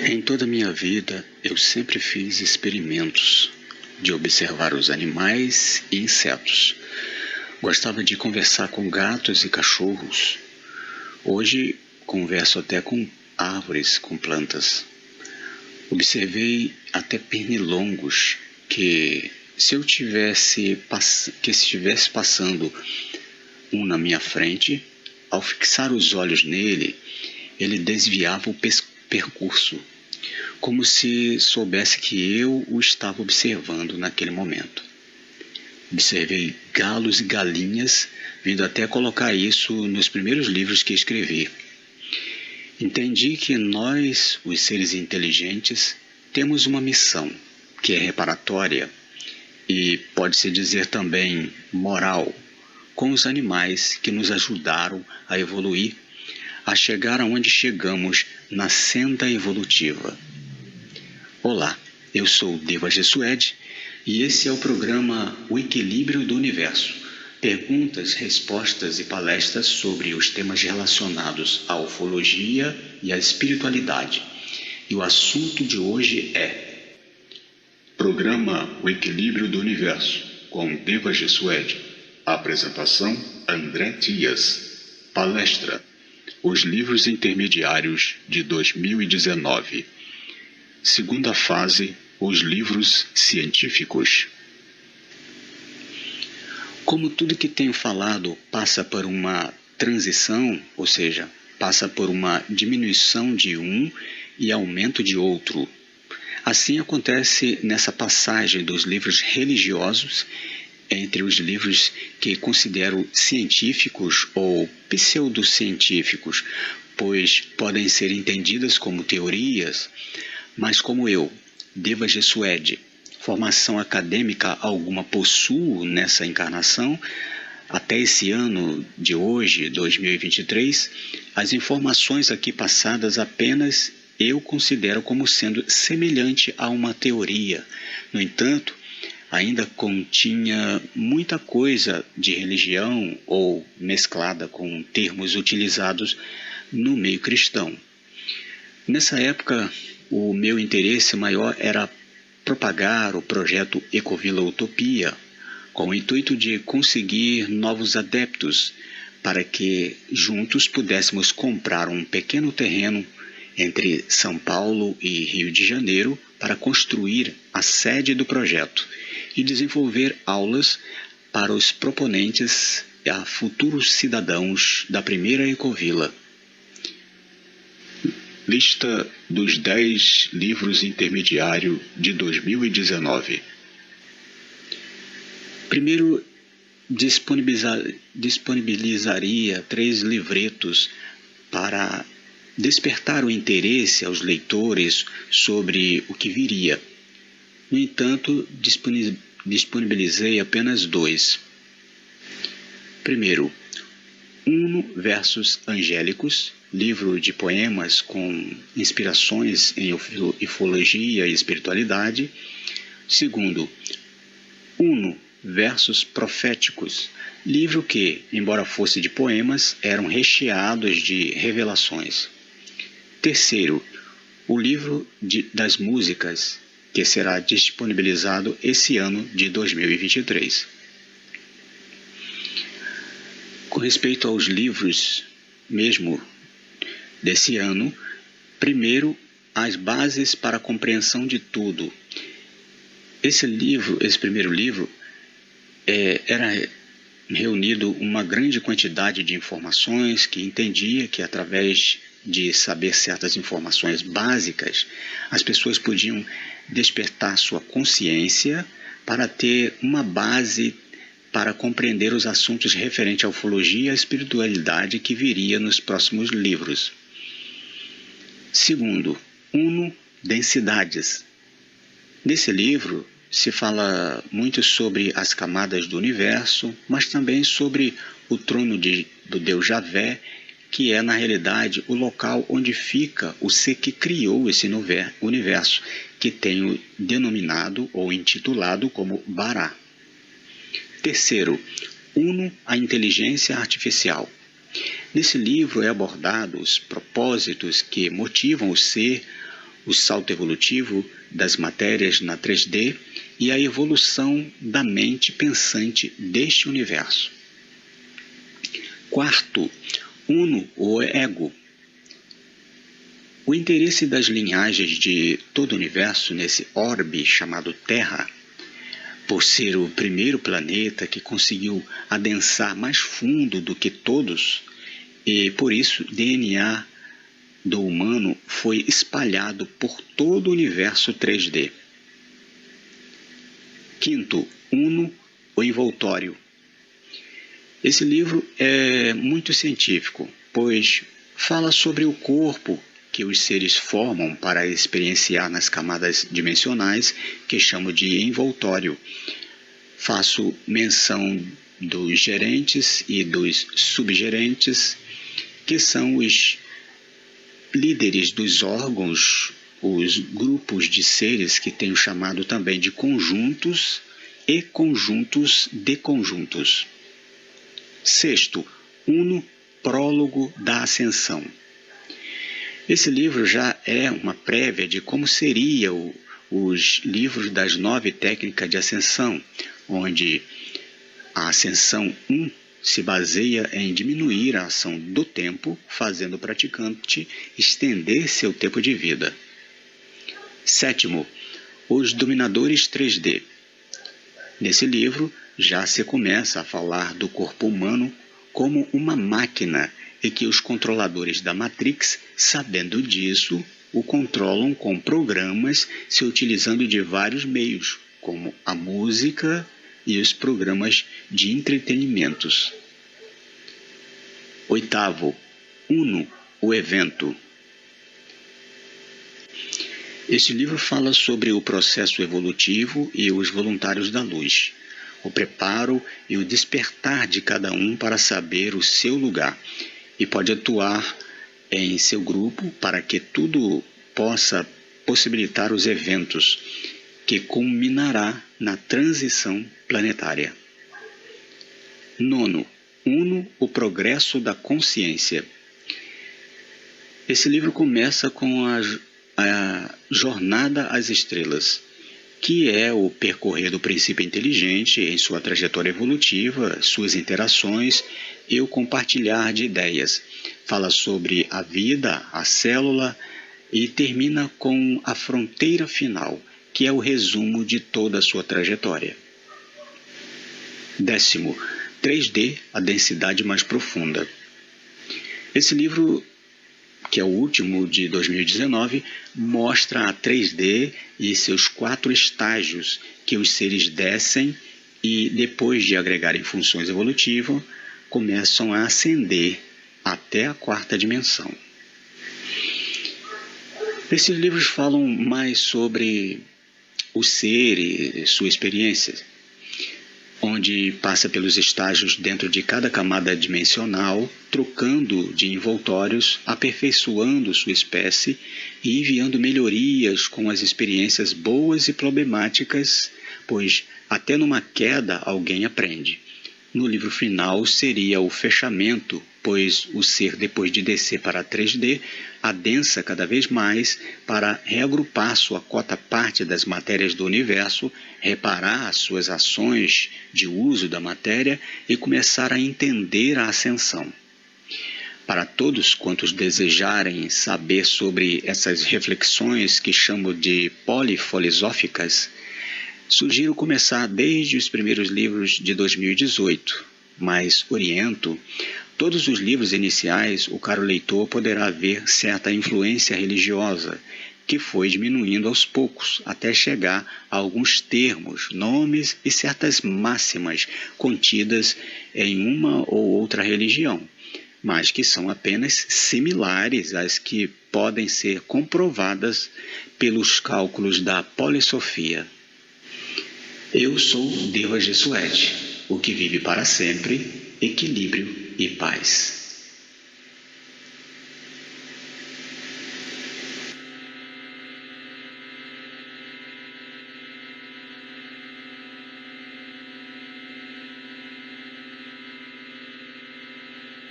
Em toda a minha vida, eu sempre fiz experimentos de observar os animais e insetos. Gostava de conversar com gatos e cachorros. Hoje, converso até com árvores, com plantas. Observei até pernilongos que, se estivesse passando um na minha frente, ao fixar os olhos nele, ele desviava o percurso, como se soubesse que eu o estava observando naquele momento. Observei galos e galinhas, vindo até colocar isso nos primeiros livros que escrevi. Entendi que nós, os seres inteligentes, temos uma missão, que é reparatória e pode-se dizer também moral, com os animais que nos ajudaram a evoluir, a chegar aonde chegamos na senda evolutiva. Olá, eu sou Deva Gessued e esse é o programa O Equilíbrio do Universo. Perguntas, respostas e palestras sobre os temas relacionados à ufologia e à espiritualidade. E o assunto de hoje é Programa O Equilíbrio do Universo, com Deva Gessued. Apresentação André Dias. Palestra Os Livros Intermediários de 2019. Segunda fase, os livros científicos. Como tudo que tenho falado passa por uma transição, ou seja, passa por uma diminuição de um e aumento de outro. Assim acontece nessa passagem dos livros religiosos entre os livros que considero científicos ou pseudocientíficos, pois podem ser entendidas como teorias, mas como eu, Deva Gessued, formação acadêmica alguma possuo nessa encarnação, até esse ano de hoje, 2023, as informações aqui passadas apenas eu considero como sendo semelhante a uma teoria. No entanto, ainda continha muita coisa de religião ou mesclada com termos utilizados no meio cristão. Nessa época, o meu interesse maior era propagar o projeto Ecovila Utopia, com o intuito de conseguir novos adeptos para que juntos pudéssemos comprar um pequeno terreno entre São Paulo e Rio de Janeiro para construir a sede do projeto e desenvolver aulas para os proponentes a futuros cidadãos da primeira Ecovila. Lista dos 10 livros intermediários de 2019. Primeiro, disponibilizaria 3 livretos para despertar o interesse aos leitores sobre o que viria. No entanto, disponibilizei apenas 2. Primeiro, Uno versus Angélicos, livro de poemas com inspirações em ufologia e espiritualidade. Segundo, Uno versus Proféticos, livro que, embora fosse de poemas, eram recheados de revelações. Terceiro, o livro das músicas, que será disponibilizado esse ano de 2023. Com respeito aos livros mesmo desse ano, primeiro, as bases para a compreensão de tudo. Esse primeiro livro, era reunido uma grande quantidade de informações que entendia que através de saber certas informações básicas, as pessoas podiam despertar sua consciência para ter uma base para compreender os assuntos referentes à ufologia e à espiritualidade que viria nos próximos livros. Segundo, Uno, Densidades. Nesse livro se fala muito sobre as camadas do universo, mas também sobre o trono do Deus Javé, que é, na realidade, o local onde fica o ser que criou esse universo, que tenho denominado ou intitulado como Bará. Terceiro, Uno, a inteligência artificial. Nesse livro é abordado os propósitos que motivam o ser, o salto evolutivo das matérias na 3D e a evolução da mente pensante deste universo. Quarto, Uno, o ego. O interesse das linhagens de todo o universo nesse orbe chamado Terra, por ser o primeiro planeta que conseguiu adensar mais fundo do que todos, e por isso DNA do humano foi espalhado por todo o universo 3D. Quinto, Uno, o envoltório. Esse livro é muito científico, pois fala sobre o corpo que os seres formam para experienciar nas camadas dimensionais, que chamo de envoltório. Faço menção dos gerentes e dos subgerentes, que são os líderes dos órgãos, os grupos de seres que tenho chamado também de conjuntos e conjuntos de conjuntos. Sexto, Uno, prólogo da ascensão. Esse livro já é uma prévia de como seriam os livros das 9 técnicas de ascensão, onde a ascensão 1 se baseia em diminuir a ação do tempo, fazendo o praticante estender seu tempo de vida. Sétimo, os dominadores 3D. Nesse livro já se começa a falar do corpo humano como uma máquina e que os controladores da Matrix, sabendo disso, o controlam com programas se utilizando de vários meios, como a música e os programas de entretenimentos. Oitavo, Uno, o evento. Este livro fala sobre o processo evolutivo e os voluntários da luz, o preparo e o despertar de cada um para saber o seu lugar, e pode atuar em seu grupo para que tudo possa possibilitar os eventos que culminará na transição planetária. Nono, Uno, o progresso da consciência. Esse livro começa com a jornada às estrelas, que é o percorrer do princípio inteligente em sua trajetória evolutiva, suas interações e o compartilhar de ideias. Fala sobre a vida, a célula e termina com a fronteira final, que é o resumo de toda a sua trajetória. Décimo, 3D, a densidade mais profunda. Esse livro, que é o último de 2019, mostra a 3D e seus 4 estágios que os seres descem e, depois de agregarem funções evolutivas, começam a ascender até a 4ª dimensão. Esses livros falam mais sobre o ser e sua experiência, onde passa pelos estágios dentro de cada camada dimensional, trocando de envoltórios, aperfeiçoando sua espécie e enviando melhorias com as experiências boas e problemáticas, pois até numa queda alguém aprende. No livro final seria o fechamento, pois o ser, depois de descer para a 3D, adensa cada vez mais para reagrupar sua cota-parte das matérias do universo, reparar as suas ações de uso da matéria e começar a entender a ascensão. Para todos quantos desejarem saber sobre essas reflexões que chamo de polifilosóficas, sugiro começar desde os primeiros livros de 2018, mas oriento, todos os livros iniciais o caro leitor poderá ver certa influência religiosa, que foi diminuindo aos poucos, até chegar a alguns termos, nomes e certas máximas contidas em uma ou outra religião, mas que são apenas similares às que podem ser comprovadas pelos cálculos da polissofia. Eu sou Deva Jesuete, o que vive para sempre, equilíbrio e paz.